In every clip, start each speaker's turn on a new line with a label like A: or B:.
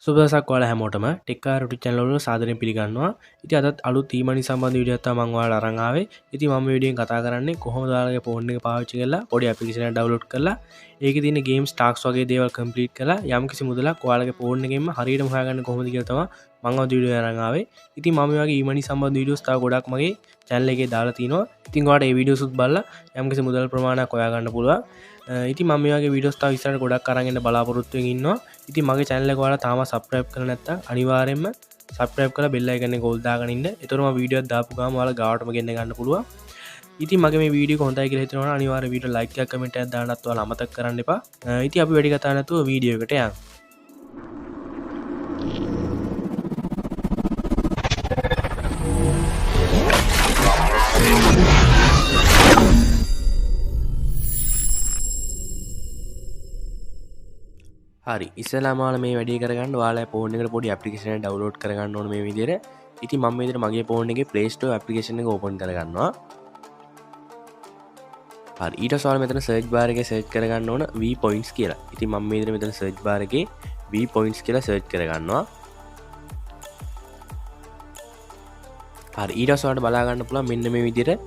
A: සුබදසක් ඔයාලා හැමෝටම ටෙක්කාර් YouTube channel වල සාදරයෙන් පිළිගන්නවා. ඉතින් අදත් අලුත් ඊමණි සම්බන්ධ වීඩියෝ එකක් තමයි මම ඔයාලට අරන් ආවේ. ඉතින් මම මේ වීඩියෝෙන් කතා කරන්නේ කොහොමද ඔයාලගේ ෆෝන් එක පාවිච්චි කරලා පොඩි ඇප්ලිකේෂන් එකක් ඩවුන්ලෝඩ් කරලා ඒකේ තියෙන ගේම්ස් ටාස්ක් වගේ දේවල් කම්ප්ලීට් කරලා යම්කිසි මුදලක් ඔයාලගේ ෆෝන් එකෙන්ම හරියටම හොයාගන්න කොහොමද කියලා තමයි මම අද වීඩියෝ එක අරන් ආවේ. ඉතින් මම මේ වගේ ඊමණි සම්බන්ධ වීඩියෝස් තව ගොඩක් මගේ channel එකේ දාලා තිනවා. ඉතින් ඔයාලට මේ වීඩියෝස් උත් බලලා යම්කිසි මුදල් ප්‍රමාණයක් හොයාගන්න පුළුවන්. ඉතින් මම මේ වගේ වීඩියෝස් තව ඉස්සරහට ගොඩක් අරන් එන්න බලාපොරොත්තු වෙමින් ඉන්නවා. ඉතින් මගේ channel එක ඔයාලා තාම subscribe කරලා නැත්නම් අනිවාර්යයෙන්ම subscribe කරලා bell icon එක ඕල් දාගෙන ඉන්න. එතකොට මම වීඩියෝ එකක් දාපු ගමන් ඔයාලා ගාවටම ගෙන්න ගන්න පුළුවන්. ඉතින් මගේ මේ වීඩියෝ එක හොඳයි කියලා හිතනවනම් අනිවාර්යයෙන් වීඩියෝ like එකක් comment එකක් දාන්නත් ඔයාලා අමතක කරන්න එපා. ඉතින් අපි වැඩි කතා නැතුව වීඩියෝ එකට යමු. හරි ඉස්සෙල්ලාම ඔයාලා මේ වැඩේ කරගන්න ඔයාලා ෆෝන් එකට පොඩි ඇප්ලිකේෂන් එකක් ඩවුන්ලෝඩ් කරගන්න ඕනේ මේ විදිහට. ඉතින් මම මේ විදිහට මගේ ෆෝන් එකේ Play Store ඇප්ලිකේෂන් එක ඕපන් කරගන්නවා. හරි ඊට පස්සේ ඔයාලා මෙතන සර්ච් බාර් එකේ සර්ච් කරගන්න ඕන V points කියලා. ඉතින් මම මේ විදිහට මෙතන සර්ච් බාර් එකේ V points කියලා සර්ච් කරගන්නවා. හරි ඊට පස්සේ ඔයාලට බලා ගන්න පුළුවන් මෙන්න මේ විදිහට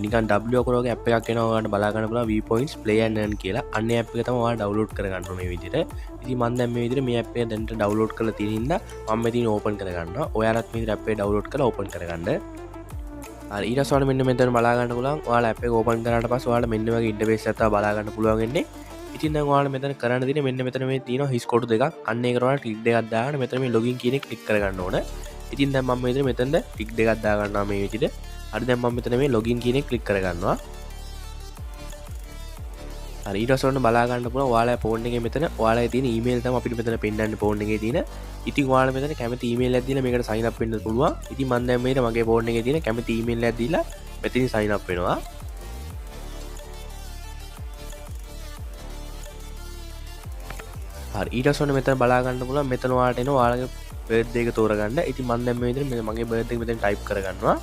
A: නිකන් W අකුරක ඇප් එකක් එනවා ඔයාලට බලා ගන්න පුළුවන් V points play and earn කියලා. අන්න ඇප් එක තමයි ඔයාලා ඩවුන්ලෝඩ් කරගන්න ඕනේ මේ විදිහට. ඉතින් මම දැන් මේ විදිහට මේ ඇප් එක දැන්ට ඩවුන්ලෝඩ් කරලා තියෙන හින්දා මම මෙතන ඕපන් කරගන්නවා. ඔයාලත් මේ විදිහට ඇප් එක ඩවුන්ලෝඩ් කරලා ඕපන් කරගන්න. හරි ඊට පස්සේ මෙන්න මෙතන බලා ගන්න පුළුවන්. ඔයාලා ඇප් එක ඕපන් කරාට පස්සේ ඔයාලට මෙන්න වගේ ඉන්ටර්ෆේස් එකක් තමයි බලා ගන්න පුළුවන් වෙන්නේ. ඉතින් දැන් ඔයාලා මෙතන කරන්න තියෙන්නේ මෙන්න මෙතන මේ තියෙනවා හිස් කොටු දෙකක්. අන්න ඒකට ඔයාලා ටික් දෙකක් දාගෙන මෙතන මේ login කියන එක ක්ලික් කරගන්න ඕන. ඉතින් දැන් මම මේ විදිහට මෙතනද ටික් දෙකක් දා ගන්නවා මේ විදිහට. හරි දැන් මම මෙතන මේ login කියන එක ක්ලික් කරගන්නවා. හරි ඊට පස්සේ ඔන්න බලා ගන්න පුළුවන් ඔයාලා ෆෝන් එකේ මෙතන ඔයාලගේ තියෙන ඊමේල් තමයි අපිට මෙතන පෙන්නන්නේ ෆෝන් එකේ තියෙන. ඉතින් ඔයාලා මෙතන කැමති ඊමේල් එකක් දීලා මේකට sign up වෙන්න පුළුවන්. ඉතින් මම දැන් මේක මගේ ෆෝන් එකේ තියෙන කැමති ඊමේල් එකක් දීලා මෙතනින් sign up වෙනවා. හරි ඊට පස්සේ ඔන්න මෙතන බලා ගන්න පුළුවන් මෙතන ඔයාලට එනවා ඔයාලගේ බර්ත්ඩේ එක තෝරගන්න. ඉතින් මම දැන් මේ විදිහට මගේ බර්ත්ඩේ එක මෙතන type කරගන්නවා.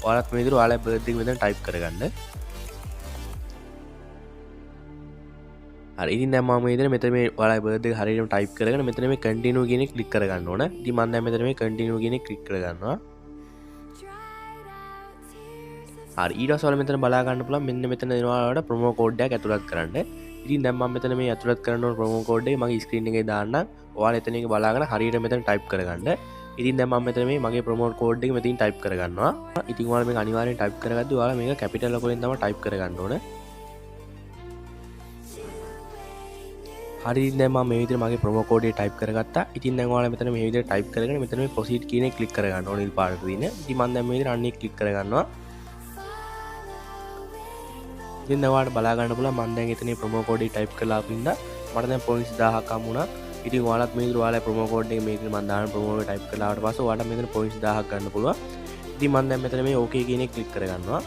A: ඔයාලත් මේ විදිහට ඔයාලගේ බර්ත්ඩේ එක මෙතන type කරගන්න. හරි ඉතින් දැන් මම මේ විදිහට මෙතන මේ ඔයාලගේ බර්ත්ඩේ එක හරියටම type කරගෙන මෙතන මේ continue කියන එක click කරගන්න ඕන. ඉතින් මම දැන් මෙතන මේ continue කියන එක click කරගන්නවා. හරි ඊට පස්සේ ඔයාලා මෙතන බලා ගන්න පුළුවන් මෙන්න මෙතන දෙනවා ඔයාලට promo code එකක් ඇතුළත් කරන්න. ඉතින් දැන් මම මෙතන මේ ඇතුළත් කරන්න ඕන promo code එක මගේ screen එකේ දාන්නම්. ඔයාලා එතන එක බලාගෙන හරියට මෙතන type කරගන්න. ඉතින් දැන් මම මෙතන මේ මගේ promo code එක මෙතනින් type කරගන්නවා. ඉතින් ඔයාලා මේක අනිවාර්යෙන් type කරගද්දි ඔයාලා මේක capital ලකුණෙන් තමයි type කරගන්න ඕන. හරි දැන් මම මේ විදිහට මගේ promo code එක type කරගත්තා. ඉතින් දැන් ඔයාලා මෙතන මේ විදිහට type කරගෙන මෙතන මේ proceed කියන එක click කරගන්න ඕනේ නිල් පාටට තියෙන. ඉතින් මම දැන් මේ විදිහට අන්න එක click කරගන්නවා. ඉතින් දැන් ඔයාලට බලා ගන්න පුළුවන් මම දැන් එතන promo code එක type කරලා ආපු ඉඳලා මට දැන් points 1000ක් හම්බ වුණා. ඉතින් ඔයාලත් මේ විදිහට ඔයාලගේ promo code එක මේකේ මම දාන promo එක type කරලා ආවට පස්සේ ඔයාලට මෙතන points 1000ක් ගන්න පුළුවන්. ඉතින් මම දැන් මෙතන මේ okay කියන එක click කරගන්නවා.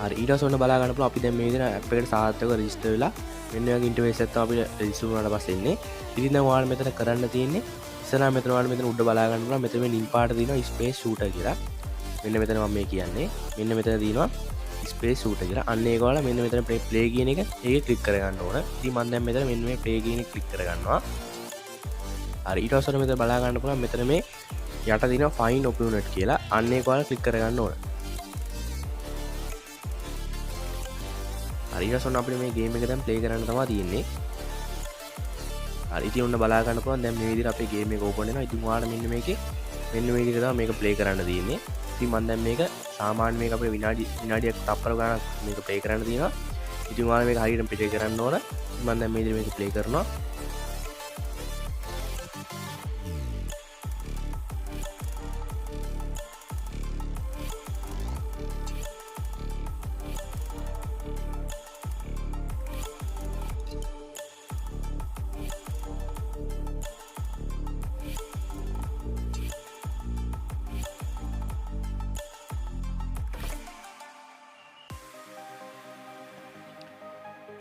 A: හරි ඊට පස්සේ ඔන්න බලා ගන්න පුළුවන් අපි දැන් මේ විදිහට app එකට සාර්ථකව register වෙලා මෙන්න වගේ ඉන්ටර්ෆේස් එකක් තමයි අපිට register වුණාට පස්සේ එන්නේ. ඉතින් දැන් ඔයාලා මෙතන කරන්න තියෙන්නේ ඉස්සරහා මෙතන ඔයාලා මෙතන උඩ බලා ගන්න පුළුවන් මෙතන මේ නිල් පාට තියෙනවා space shooter කියලා. මෙන්න මෙතන මම මේ කියන්නේ. මෙන්න මෙතන තියෙනවා space shooter කියලා. අන්න ඒක ඔයාලා මෙන්න මෙතන play කියන එක ඒකේ click කරගන්න ඕන. ඉතින් මම දැන් මෙතන මෙන්න මේ play කියන එක click කරගන්නවා. හරි ඊට පස්සේ මෙතන බලා ගන්න පුළුවන් මෙතන මේ යට තියෙනවා find opponent කියලා. අන්න ඒක ඔයාලා click කරගන්න ඕන. හරි ඊට පස්සේ අපිට මේ game එක දැන් play කරන්න තමයි තියෙන්නේ. හරි ඉතින් ඔන්න බලා ගන්න පුළුවන් දැන් මේ විදිහට අපේ game එක open වෙනවා. ඉතින් ඔයාලා මෙන්න මේකේ මෙන්න මේ විදිහට තමයි මේක play කරන්න තියෙන්නේ. ඉතින් මම දැන් මේක සාමාන්‍ය මේක අපේ විනාඩියක් තප්පර ගානක් මේක play කරන්න තියෙනවා. ඉතින් ඔයාලා මේක හරියට play කරන්න ඕන. මම දැන් මේ විදිහට මේක play කරනවා.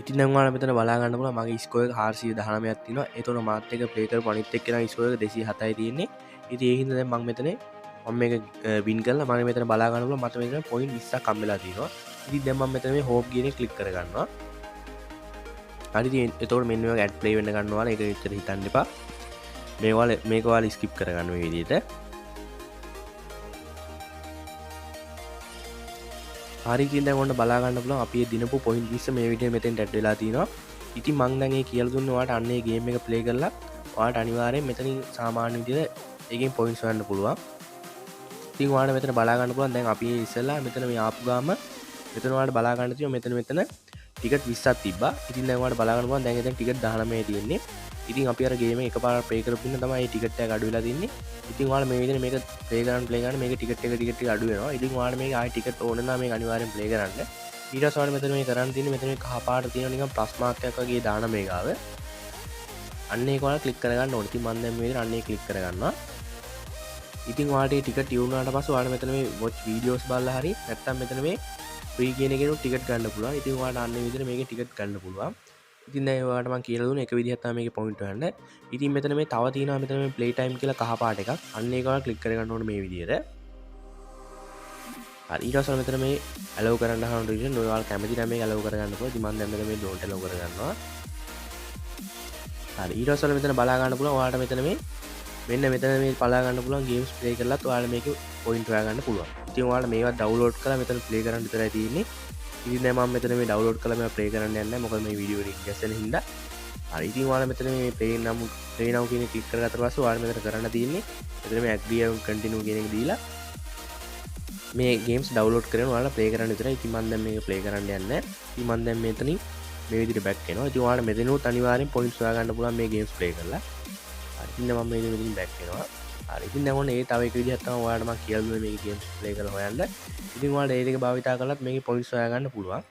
A: ඉතින් දැන් ඔයාලා මෙතන බලා ගන්න පුළුවන් මගේ ස්කෝර් එක 419ක් තියෙනවා. ඒතකොට මාත් එක ප්ලේ කරපු අනිත් එක්කෙනා ස්කෝර් එක 207යි තියෙන්නේ. ඉතින් ඒ හින්දා දැන් මම මෙතන මේක වින් කරලා මම මෙතන බලා ගන්න පුළුවන් මට මෙතන පොයින්ට් 20ක් හම්බෙලා තියෙනවා. ඉතින් දැන් මම මෙතන මේ හෝප් කියන එක ක්ලික් කරගන්නවා. හරි ඉතින් එතකොට මෙන්න මේක ඇඩ් ප්ලේ වෙන්න ගන්නවා. ඒක විතර හිතන්න එපා. මේක ඔයාලා ස්කිප් කරගන්න මේ විදිහට. හරි ඉතින් දැන් ඔන්න බලා ගන්න පුළුවන් අපි දිනපු පොයින්ට් 20 මේ වීඩියෝ මෙතෙන් ඇඩ් වෙලා තිනවා. ඉතින් මං දැන් ඒ කියලා දුන්නේ ඔයාලට අන්න ඒ ගේම් එක ප්ලේ කරලා ඔයාලට අනිවාර්යෙන් මෙතනින් සාමාන්‍ය විදිහට ඒකෙන් පොයින්ට්ස් ගන්න පුළුවන්. ඉතින් ඔයාලට මෙතන බලා ගන්න පුළුවන් දැන් අපි ඉස්සෙල්ලා මෙතන මේ ආපු ගාම මෙතන ඔයාලට බලා ගන්න තියෙනවා මෙතන ටිකට් 20ක් තිබ්බා. ඉතින් දැන් ඔයාලට බලා ගන්න පුළුවන් දැන් එතන ටිකට් 19 තියෙන්නේ. ඉතින් අපි අර ගේම එකපාරට ප්ලේ කරපු ඉන්න තමයි මේ ටිකට් එක අඩු වෙලා තින්නේ. ඉතින් ඔයාලා මේ විදිහට මේක ප්ලේ කරන්න මේක ටිකට් එක අඩු වෙනවා. ඉතින් ඔයාලා මේක ආයි ටිකට් ඕන නම් මේක අනිවාර්යෙන් ප්ලේ කරන්න. ඊට පස්සේ ඔයාලා මෙතන මේ කරන්න තියෙන්නේ මෙතන මේ කහ පාට තියෙන නිකන් ප්ලස් මාක් එකක් වගේ දාන මේකාව. අන්න ඒක ඔයාලා ක්ලික් කරගන්න ඕනේ. ඉතින් මම දැන් මේ විදිහට අන්න ඒක ක්ලික් කරගන්නවා. ඉතින් ඔයාලට මේ ටිකට් ඉවර වුණාට පස්සේ ඔයාලා මෙතන මේ වොච් වීඩියෝස් බලලා හරි නැත්නම් මෙතන මේ ෆ්‍රී කියන එකේ ටිකට් ගන්න පුළුවන්. ඉතින් ඔයාලට අන්න මේ විදිහට මේකේ ටිකට් ගන්න පුළුවන්. ඉතින් දැන් ඔයාලට මම කියලා දුන්නේ එක විදිහක් තමයි මේකේ පොයින්ට් ගන්න. ඉතින් මෙතන මේ තව තියෙනවා මෙතන මේ ප්ලේ ටයිම් කියලා කහ පාට එකක්. අන්න ඒක ඔයාලා ක්ලික් කරගන්න ඕනේ මේ විදිහට. හරි ඊට පස්සේ මෙතන මේ allow කරන්න හරන විදිහට ඔයාලා කැමති නම් මේක allow කරගන්න පුළුවන්. ඉතින් මම දැන් මෙතන මේ don't allow කරගන්නවා. හරි ඊට පස්සේ මෙතන බලා ගන්න පුළුවන් ඔයාලට මෙතන මේ මෙන්න මෙතන මේ බලා ගන්න පුළුවන් ගේම්ස් ප්ලේ කරලත් ඔයාලා මේකේ පොයින්ට් හොයාගන්න පුළුවන්. ඉතින් ඔයාලා මේවා ඩවුන්ලෝඩ් කරලා මෙතන ප්ලේ කරන්න විතරයි තියෙන්නේ. ඉතින් දැන් මම මෙතන මේ ඩවුන්ලෝඩ් කරලා මේවා ප්ලේ කරන්න යන්නේ නැහැ. මොකද මේ වීඩියෝ එක ගැස්සෙන හින්දා. හරි ඉතින් ඔයාලා මෙතන මේ ප්ලේ now කියන එක ක්ලික් කරගත්ත පස්සේ ඔයාලා මෙතන කරන්න තියෙන්නේ මෙතන මේ agree and continue කියන එක දීලා මේ ගේම්ස් ඩවුන්ලෝඩ් කරගෙන ඔයාලා ප්ලේ කරන්න විතරයි. ඉතින් මම දැන් මේක ප්ලේ කරන්න යන්නේ නැහැ. ඉතින් මම දැන් මෙතනින් මේ විදිහට බැක් වෙනවා. ඉතින් ඔයාලා මෙතනොත් අනිවාර්යෙන් පොයින්ට්ස් හොයාගන්න පුළුවන් මේ ගේම්ස් ප්ලේ කරලා. හරි ඉතින් මම මේ විදිහට බැක් වෙනවා. හරි ඉතින් දැන් ඔන්න ඒ තව එක විදිහක් තමයි ඔයාලට මම කියලා දුන්නේ මේක ගේම්ස් ප්ලේ කරලා හොයන්න. ඉතින් ඔයාලට ඒ දෙක භාවිතා කරලත් මේකේ පොයින්ට්ස් හොයාගන්න පුළුවන්.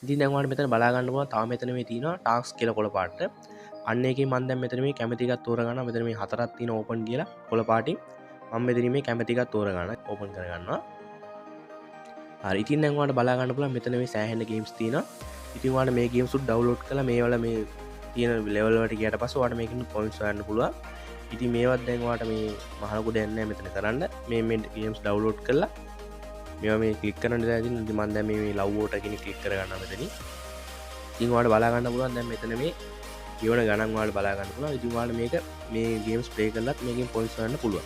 A: ඉතින් දැන් ඔයාලට මෙතන බලා ගන්න පුළුවන් තව මෙතන මේ තියෙනවා ටාස්ක් කියලා කොළ පාට. අන්න ඒකේ මම දැන් මෙතන මේ කැමති එකක් තෝරගන්නවා. මෙතන මේ හතරක් තියෙන ඕපන් කියලා කොළ පාටින් මම මෙතන මේ කැමති එකක් තෝරගන්න ඕපන් කරගන්නවා. හරි ඉතින් දැන් ඔයාලට බලා ගන්න පුළුවන් මෙතන මේ සෑහෙන ගේම්ස් තියෙනවා. ඉතින් ඔයාලට මේ ගේම්ස් උත් ඩවුන්ලෝඩ් කරලා මේවල මේ තියෙන ලෙවල් වලට ගියට පස්සේ ඔයාලට මේකෙන් පොයින්ට්ස් හොයන්න පුළුවන්. ඉතින් මේවත් දැන් ඔයාලට මේ මහලු දෙයක් නැහැ මෙතන කරන්න. මේ ගේම්ස් ඩවුන්ලෝඩ් කරලා මේවා මේ ක්ලික් කරන්න ඉතින් මම දැන් මේ ලව් වෝටර් කියන ක්ලික් කරගන්නවා මෙතනින්. ඉතින් ඔයාලට බලා ගන්න පුළුවන් දැන් මෙතන මේ ජීවන ගණන් ඔයාලට බලා ගන්න පුළුවන්. ඉතින් ඔයාලට මේක මේ ගේම්ස් ප්ලේ කරලත් මේකෙන් පොයින්ට්ස් හොයන්න පුළුවන්.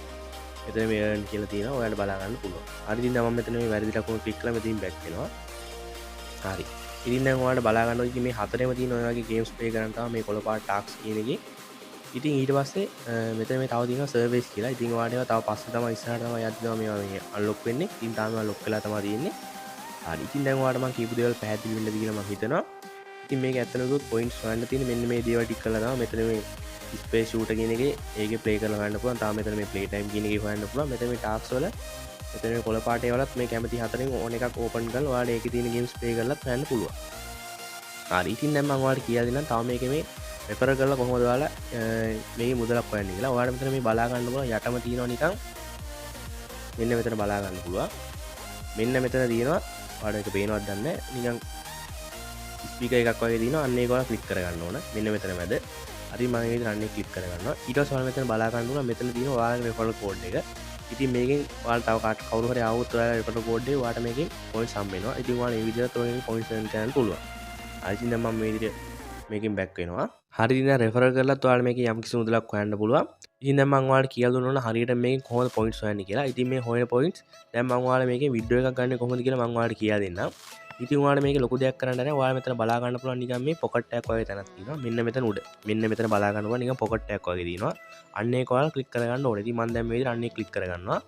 A: මෙතන මේ earn කියලා තියෙනවා ඔයාලට බලා ගන්න පුළුවන්. හරි ඉතින් දැන් මම මෙතන මේ වැරදි ලකුණ ක්ලික් කරලා මෙතනින් බැක් වෙනවා. හරි. ඉතින් දැන් ඔයාලට බලා ගන්නවා ඉතින් මේ හතරෙම තියෙන ඔය වගේ ගේම්ස් ප්ලේ කරන්න තමයි මේ කොළ පාට ටාස්ක් කියන එකේ. ඉතින් ඊට පස්සේ මෙතන මේ තව තියෙනවා සර්විස් කියලා. ඉතින් ඔයාලට ඒවා තව පස්සේ තමයි ඉස්සරහට තමයි යද්දී මේවා මේ අන්ලොක් වෙන්නේ. ඉතින් තාම ඒවා ලොක් වෙලා තමයි තියෙන්නේ. හරි. ඉතින් දැන් ඔයාලට මම කියපු දේවල් පැහැදිලි වෙන්නද කියලා මම හිතනවා. ඉතින් මේක ඇත්තටම කිව්වොත් පොයින්ට්ස් හොයන්න තියෙන්නේ මෙන්න මේ දේවල් ටික කරලා තමයි මෙතන මේ ස්පේස් ෂූටර් කියන එකේ ඒකේ ප්ලේ කරලා හොයන්න පුළුවන්. තාම මෙතන මේ ප්ලේ ටයිම් කියන එකේ හොයන්න පුළුවන්. මෙතන මේ ටාස්ක් වල මෙතන මේ කොළ පාටේ වලත් මේ කැමති හතරෙන් ඕන එකක් ඕපන් කරලා ඔයාලට ඒකේ තියෙන ගේම්ස් ප්ලේ කරලත් හොයන්න පුළුවන්. හරි ඉතින් දැන් මම ඔයාලට කියලා දෙන්නම් තව මේකේ මේ රෙෆර් කරලා කොහොමද ඔයාලා මේකේ මුදලක් හොයන්නේ කියලා. ඔයාලට මෙතන මේ බලා ගන්න පුළුවන් යටම තියෙනවා නිකන් මෙන්න මෙතන බලා ගන්න පුළුවන්. මෙන්න මෙතන තියෙනවා ඔයාලට ඒක පේනවද දන්නේ නැහැ. නිකන් ස්පීකර් එකක් වගේ තියෙනවා. අන්න ඒක ඔයාලා ක්ලික් කරගන්න ඕන. මෙන්න මෙතන මැද. හරි මම ඒක අන්න ක්ලික් කරගන්නවා. ඊට පස්සේ ඔයාලා මෙතන බලා ගන්න පුළුවන් මෙතන තියෙනවා ඔයාලගේ රෙෆරල් කෝඩ් එක. ඉතින් මේකෙන් ඔයාලා තව කවුරු හරි ආවොත් ඔයාලා රෙෆරල් කෝඩ් එක ඔයාලට මේකෙන් පොයින්ට්ස් හම්බ වෙනවා. ඉතින් ඔයාලා මේ විදිහට ඔයගෙන් පොයින්ට්ස් earn කරන්න පුළුවන්. හරි ඉතින් දැන් මම මේ විදිහට මේකෙන් බැක් වෙනවා. හරි ඉතින් දැන් රෙෆරල් කරලත් ඔයාලා මේකේ යම්කිසි මුදලක් හොයන්න පුළුවන්. ඉතින් දැන් මම ඔයාලට කියලා දුන්නා හරියට මේකෙන් කොහොමද පොයින්ට්ස් හොයන්නේ කියලා. ඉතින් මේ හොයන පොයින්ට්ස් දැන් මම ඔයාලා මේකෙන් විඩ්‍රෝ එකක් ගන්න කොහොමද කියලා මම ඔයාලට කියලා දෙන්නම්. ඉතින් ඔයාලා මේක ලොකු දෙයක් කරන්න නැහැ. ඔයාලා මෙතන බලා ගන්න පුළුවන් නිකන් මේ පොකට් එකක් වගේ තැනක් තියෙනවා. මෙන්න මෙතන උඩ. මෙන්න මෙතන බලා ගන්න පුළුවන් නිකන් පොකට් එකක් වගේ තියෙනවා. අන්න ඒක ඔයාලා ක්ලික් කරගන්න ඕනේ. ඉතින් මම දැන් මේ විදිහට අන්න ඒක ක්ලික් කරගන්නවා.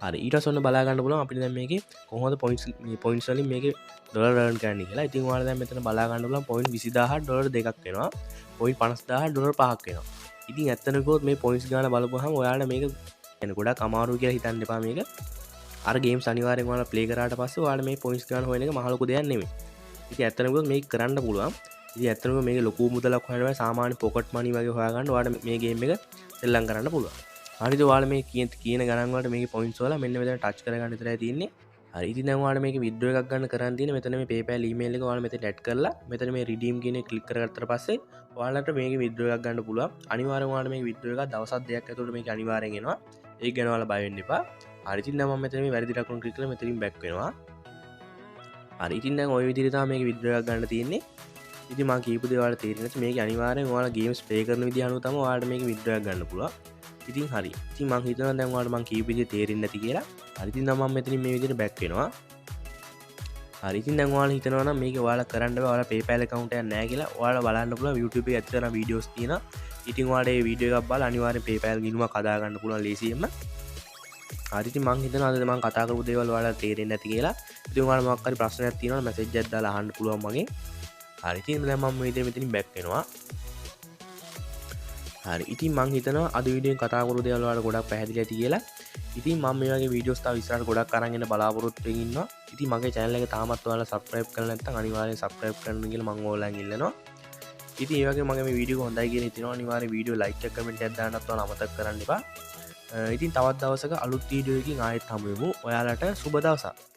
A: හරි ඊට පස්සේ ඔන්න බලා ගන්න පුළුවන් අපිට දැන් මේකේ කොහොමද පොයින්ට්ස් වලින් මේකේ ඩොලර් earn කරන්න කියලා. ඉතින් ඔයාලා දැන් මෙතන බලා ගන්න පුළුවන් පොයින්ට් 20000 ඩොලර් දෙකක් වෙනවා. පොයින්ට් 50000 ඩොලර් පහක් වෙනවා. ඉතින් ඇත්තටම කිව්වොත් මේ පොයින්ට්ස් ගාන බලපුවහම ඔයාලා මේක يعني ගොඩක් අමාරුයි කියලා හිතන්න එපා මේක. අර ගේම්ස් අනිවාර්යෙන් ඔයාලා ප්ලේ කරාට පස්සේ ඔයාලා මේ පොයින්ට්ස් ගන්න හොයන එක මහ ලොකු දෙයක් නෙමෙයි. ඉතින් ඇත්තටම කිව්වොත් මේක කරන්න පුළුවන්. ඉතින් ඇත්තටම මේක ලොකු මුදලක් හොයන්න බෑ. සාමාන්‍ය පොකට් මනි වගේ හොයාගන්න ඔයාලා මේ ගේම් එක සෙල්ලම් කරන්න පුළුවන්. හරිද ඔයාලා මේ කියන ගණන් වලට මේකේ පොයින්ට්ස් වල මෙන්න මෙතන ටච් කරගන්න විතරයි තියෙන්නේ. හරි ඉතින් දැන් ඔයාලා මේකේ විත්ඩ්‍රෝ එකක් ගන්න කරන් තියෙන්නේ මෙතන මේ PayPal email එක ඔයාලා මෙතන ඇඩ් කරලා මෙතන මේ redeem කියන එක ක්ලික් කරගත්තට පස්සේ ඔයාලට මේකේ විත්ඩ්‍රෝ එකක් ගන්න පුළුවන්. අනිවාර්යෙන් ඔයාලා මේකේ විත්ඩ්‍රෝ එකක් දවස් දෙකක් ඇතුළත මේක අනිවාර්යෙන් එනවා. ඒක ගැන ඔයාලා බය වෙන්න එපා. හරි ඉතින් දැන් මම මෙතන මේ වැරදි ලකුණු ක්ලික් කරලා මෙතනින් බැක් වෙනවා. හරි ඉතින් දැන් ওই විදිහට තමයි මේක විත්ඩ්‍රෝ එකක් ගන්න තියෙන්නේ. ඉතින් මම කියපු දේ ඔයාලට තේරෙන්නේ නැත්නම් මේක අනිවාර්යෙන් ඔයාලා ගේම්ස් ප්ලේ කරන විදිහ අනුව තමයි ඔයාලට මේක විත්ඩ්‍රා ගන්න පුළුවන්. ඉතින් හරි. ඉතින් මම හිතනවා දැන් ඔයාලට මම කියපු විදිහ තේරෙන්නේ නැති කියලා. හරි ඉතින් මම මෙතනින් මේ විදිහට බෑක් වෙනවා. හරි ඉතින් දැන් ඔයාලා හිතනවා නම් මේක ඔයාලා කරන්න බෑ ඔයාලා PayPal account එකක් නැහැ කියලා ඔයාලා බලන්න පුළුවන් YouTube එකේ ඇත්තටම වීඩියෝස් තියෙනවා. ඉතින් ඔයාලට මේ වීඩියෝ එකක් බලලා අනිවාර්යෙන් PayPal ගිණුමක් හදා ගන්න පුළුවන් ලේසියෙන්ම. හරි ඉතින් මම හිතනවා අද මම කතා කරපු දේවල් ඔයාලට තේරෙන්නේ නැති කියලා. ඉතින් ඔයාලා මොකක් හරි ප්‍රශ්නයක් තියෙනවා නම් මැසේජ් එකක් දාලා අහන්න පුළුවන් මගෙන්. හරි ඉතින් දැන් මම මේ මෙතනින් බෑක් වෙනවා. හරි ඉතින් මං හිතනවා අද වීඩියෝෙන් කතා කරපු දේවල් වලට ගොඩක් පැහැදිලි ඇති කියලා. ඉතින් මම මේ වගේ වීඩියෝස් තව ඉස්සරහට ගොඩක් අරන් එන්න බලාපොරොත්තු වෙමින් ඉන්නවා. ඉතින් මගේ channel එක තාමත් ඔයාලා subscribe කරලා නැත්නම් අනිවාර්යෙන් subscribe කරන්න කියලා මම ඕලෙන් ඉල්ලනවා. ඉතින් ඒ වගේ මගේ මේ වීඩියෝ හොඳයි කියලා හිතෙනවා අනිවාර්යෙන් වීඩියෝ like එක comment එකක් දාන්නත් ඔයාලා අමතක කරන්න එපා. ඉතින් තවත් දවසක අලුත් වීඩියෝ එකකින් ආයෙත් හමු වෙමු. ඔයාලට සුබ දවසක්.